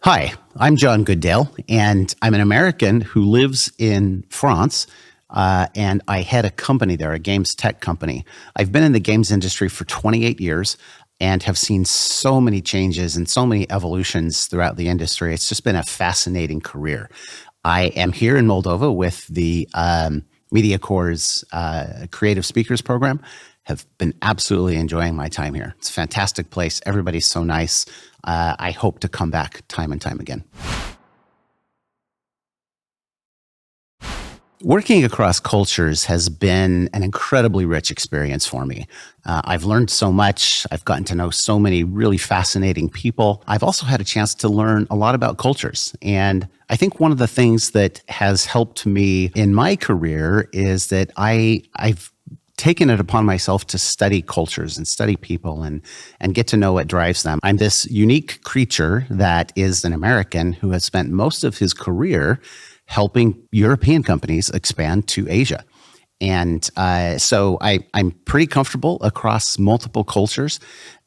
Hi, I'm John Goodale, and I'm an American who lives in France, and I head a company there, a games tech company. I've been in the games industry for 28 years and have seen so many changes and so many evolutions throughout the industry. It's just been a fascinating career. I am here in Moldova with the Mediacor's Creative Speakers program. Have been absolutely enjoying my time here. It's a fantastic place. Everybody's so nice. I hope to come back time and time again. Working across cultures has been an incredibly rich experience for me. I've learned so much. I've gotten to know so many really fascinating people. I've also had a chance to learn a lot about cultures. And I think one of the things that has helped me in my career is that I've taken it upon myself to study cultures and study people and get to know what drives them. I'm this unique creature that is an American who has spent most of his career helping European companies expand to Asia. And so I'm pretty comfortable across multiple cultures.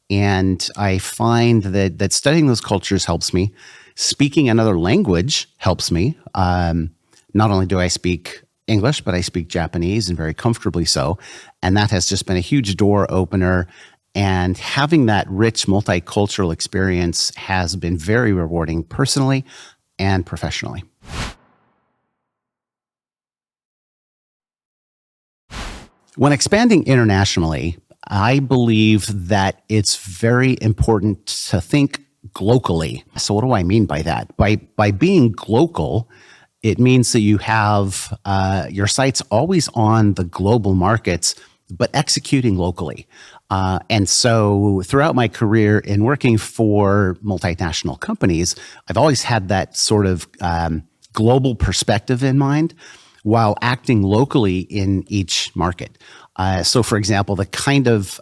And I find that studying those cultures helps me. Speaking another language helps me. Not only do I speak English, but I speak Japanese, and very comfortably so. And that has just been a huge door opener. And having that rich multicultural experience has been very rewarding personally and professionally. When expanding internationally, I believe that it's very important to think globally. So what do I mean by that? By being global, it means that you have your sights always on the global markets, but executing locally. And so throughout my career in working for multinational companies, I've always had that sort of global perspective in mind while acting locally in each market. So for example, the kind of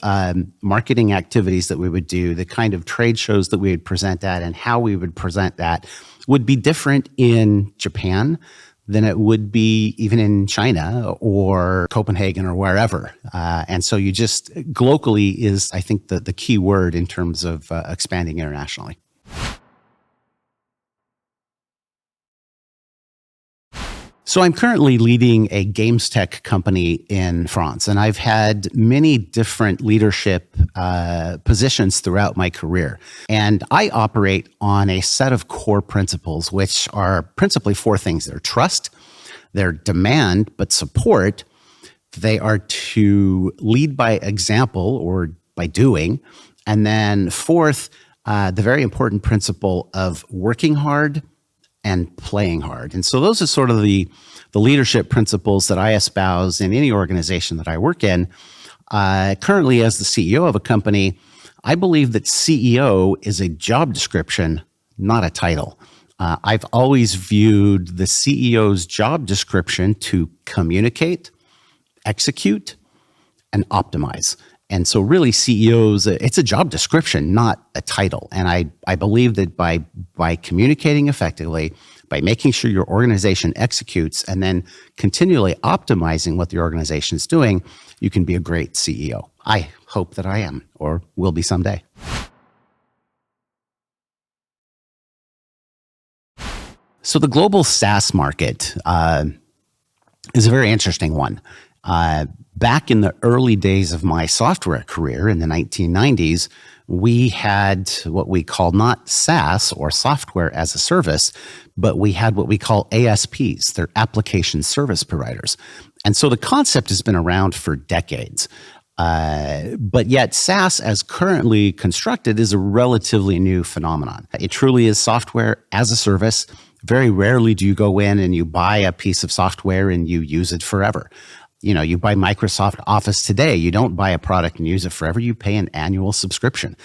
marketing activities that we would do, the kind of trade shows that we would present at and how we would present that would be different in Japan than it would be even in China or Copenhagen or wherever. And so you just, globally is, I think, the key word in terms of expanding internationally. So I'm currently leading a games tech company in France, and I've had many different leadership positions throughout my career. And I operate on a set of core principles, which are principally four things. They're trust, they're demand, but support. They are to lead by example or by doing. And then fourth, the very important principle of working hard and playing hard. And so those are sort of the leadership principles that I espouse in any organization that I work in. Currently, as the CEO of a company, I believe that CEO is a job description, not a title. I've always viewed the CEO's job description to communicate, execute, and optimize. And so really CEOs, it's a job description, not a title. And I believe that by communicating effectively, by making sure your organization executes and then continually optimizing what the organization is doing, you can be a great CEO. I hope that I am or will be someday. So the global SaaS market is a very interesting one. Back in the early days of my software career in the 1990s, we had what we call not SaaS or software as a service, but we had what we call ASPs, they're application service providers. And so the concept has been around for decades. But yet SaaS as currently constructed is a relatively new phenomenon. It truly is software as a service. Very rarely do you go in and you buy a piece of software and you use it forever. You know, you buy Microsoft Office today, you don't buy a product and use it forever, you pay an annual subscription.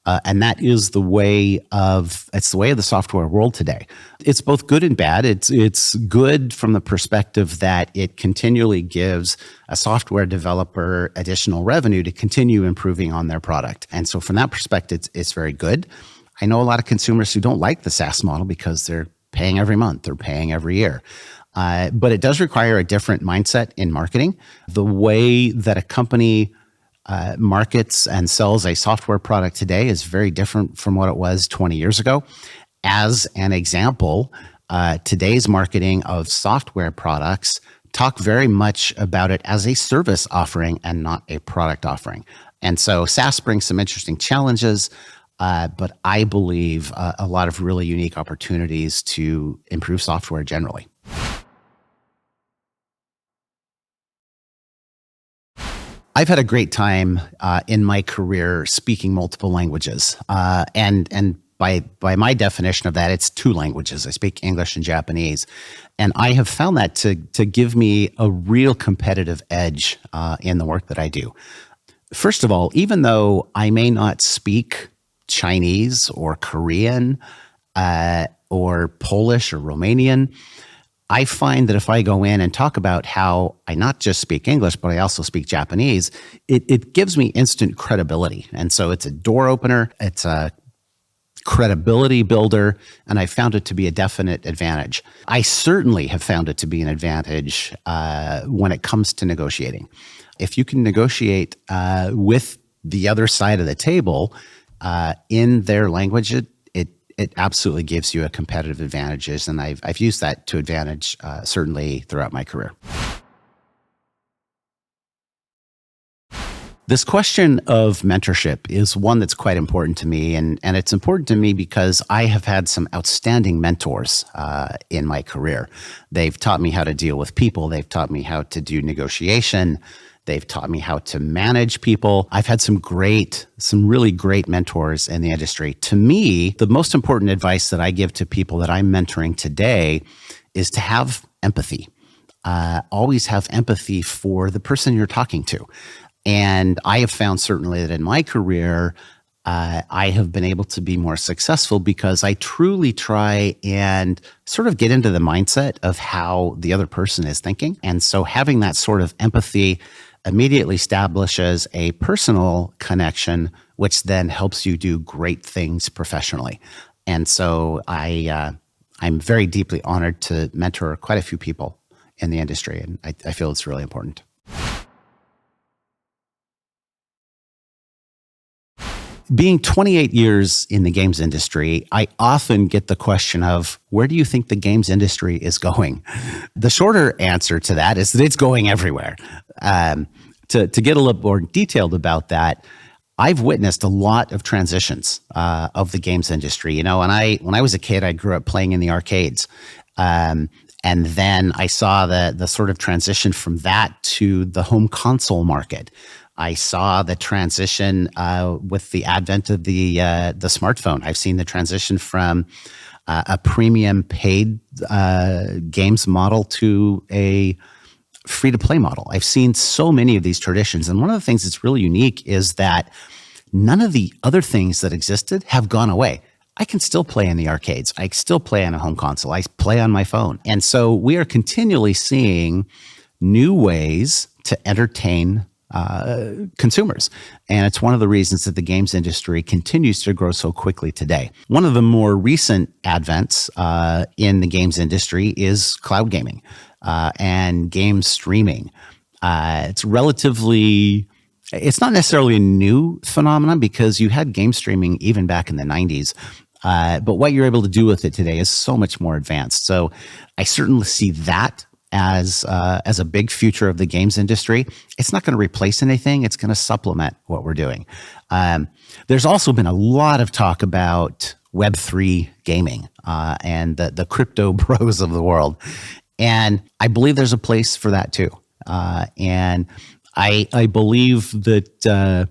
And that is it's the way of the software world today. It's both good and bad. It's good from the perspective that it continually gives a software developer additional revenue to continue improving on their product. And so from that perspective, it's very good. I know a lot of consumers who don't like the SaaS model because they're paying every month, they're paying every year. But it does require a different mindset in marketing. The way that a company markets and sells a software product today is very different from what it was 20 years ago. As an example, today's marketing of software products talk very much about it as a service offering and not a product offering. And so SaaS brings some interesting challenges, but I believe a lot of really unique opportunities to improve software generally. I've had a great time in my career speaking multiple languages, and by my definition of that, it's two languages. I speak English and Japanese, and I have found that to give me a real competitive edge in the work that I do. First of all, even though I may not speak Chinese or Korean or Polish or Romanian, I find that if I go in and talk about how I not just speak English, but I also speak Japanese, it gives me instant credibility. And so it's a door opener, it's a credibility builder, and I found it to be a definite advantage. I certainly have found it to be an advantage when it comes to negotiating. If you can negotiate with the other side of the table in their language, it absolutely gives you a competitive advantages, and I've used that to advantage certainly throughout my career. This question of mentorship is one that's quite important to me, and it's important to me because I have had some outstanding mentors in my career. They've taught me how to deal with people. They've taught me how to do negotiation. They've taught me how to manage people. I've had some really great mentors in the industry. To me, the most important advice that I give to people that I'm mentoring today is to have empathy. Always have empathy for the person you're talking to. And I have found certainly that in my career, I have been able to be more successful because I truly try and sort of get into the mindset of how the other person is thinking. And so having that sort of empathy immediately establishes a personal connection, which then helps you do great things professionally. And so I'm very deeply honored to mentor quite a few people in the industry, and I feel it's really important. Being 28 years in the games industry, I often get the question of, where do you think the games industry is going? The shorter answer to that is that it's going everywhere. To get a little more detailed about that, I've witnessed a lot of transitions of the games industry. You know, when I was a kid, I grew up playing in the arcades. And then I saw the sort of transition from that to the home console market. I saw the transition with the advent of the smartphone. I've seen the transition from a premium paid games model to a free-to-play model. I've seen so many of these traditions. And one of the things that's really unique is that none of the other things that existed have gone away. I can still play in the arcades. I still play on a home console. I play on my phone. And so we are continually seeing new ways to entertain consumers. And it's one of the reasons that the games industry continues to grow so quickly today. One of the more recent advents in the games industry is cloud gaming and game streaming. It's not necessarily a new phenomenon because you had game streaming even back in the 90s. But what you're able to do with it today is so much more advanced. So I certainly see that as a big future of the games industry. It's not going to replace anything. It's going to supplement what we're doing. There's also been a lot of talk about Web3 gaming and the crypto bros of the world. And I believe there's a place for that too. And I believe that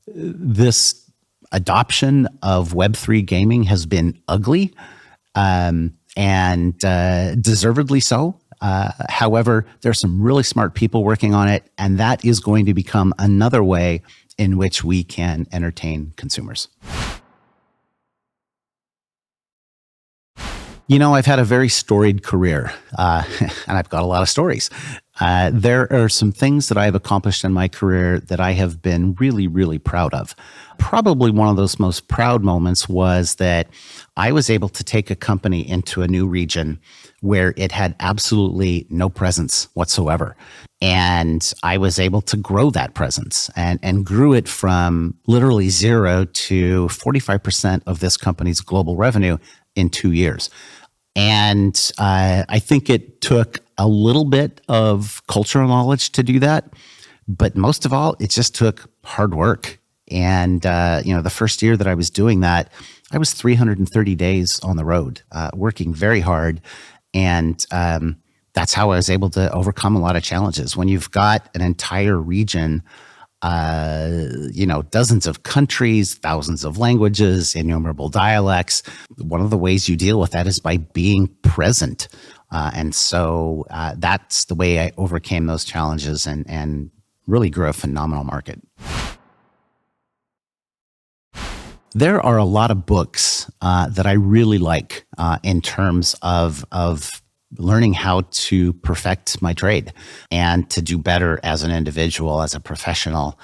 this adoption of Web3 gaming has been ugly and deservedly so. However, there's some really smart people working on it, and that is going to become another way in which we can entertain consumers. You know, I've had a very storied career, and I've got a lot of stories. There are some things that I've accomplished in my career that I have been really, really proud of. Probably one of those most proud moments was that I was able to take a company into a new region where it had absolutely no presence whatsoever. And I was able to grow that presence and grew it from literally zero to 45% of this company's global revenue in 2 years. And I think it took a little bit of cultural knowledge to do that. But most of all, it just took hard work. And, the first year that I was doing that, I was 330 days on the road, working very hard. And that's how I was able to overcome a lot of challenges. When you've got an entire region, dozens of countries, thousands of languages, innumerable dialects, one of the ways you deal with that is by being present. And so that's the way I overcame those challenges and really grew a phenomenal market. There are a lot of books that I really like in terms of learning how to perfect my trade and to do better as an individual, as a professional.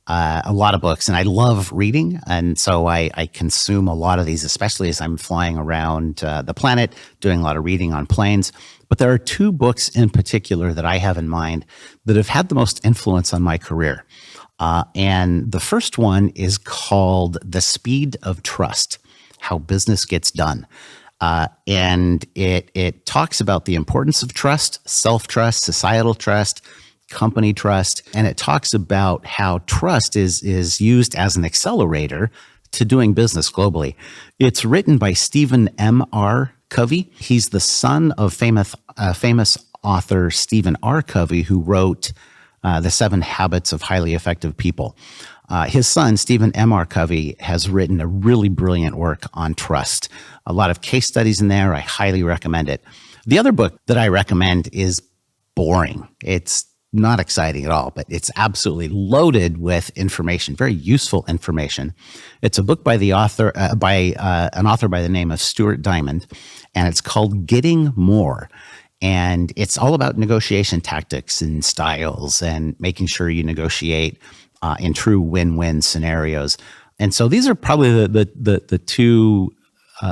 A lot of books, and I love reading, and so I consume a lot of these, especially as I'm flying around the planet, doing a lot of reading on planes. But there are 2 books in particular that I have in mind that have had the most influence on my career. And the first one is called The Speed of Trust: How Business Gets Done. And it talks about the importance of trust, self-trust, societal trust, company trust, and it talks about how trust is used as an accelerator to doing business globally. It's written by Stephen M.R. Covey. He's the son of famous author Stephen R. Covey, who wrote The 7 Habits of Highly Effective People. His son, Stephen M.R. Covey, has written a really brilliant work on trust. A lot of case studies in there. I highly recommend it. The other book that I recommend is boring. It's not exciting at all, but it's absolutely loaded with information, very useful information. It's a book by an author by the name of Stuart Diamond, and it's called Getting More. And it's all about negotiation tactics and styles and making sure you negotiate in true win-win scenarios. And so these are probably the 2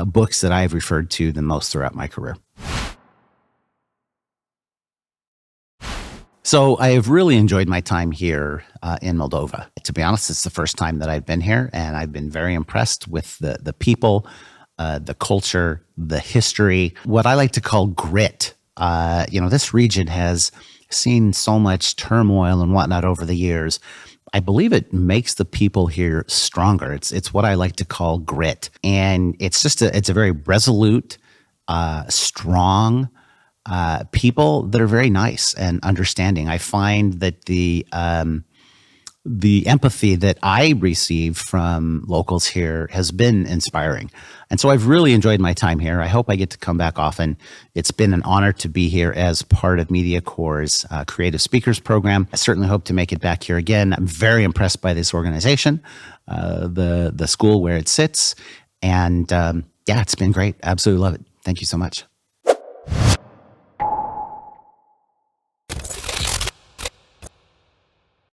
books that I've referred to the most throughout my career. So I have really enjoyed my time here in Moldova. To be honest, it's the first time that I've been here, and I've been very impressed with the people, the culture, the history, what I like to call grit. This region has seen so much turmoil and whatnot over the years. I believe it makes the people here stronger. It's what I like to call grit. And it's a very resolute, strong people that are very nice and understanding. I find that the empathy that I receive from locals here has been inspiring. And so I've really enjoyed my time here. I hope I get to come back often. It's been an honor to be here as part of Mediacor's Creative Speakers program. I certainly hope to make it back here again. I'm very impressed by this organization, the school where it sits. And it's been great. Absolutely love it. Thank you so much.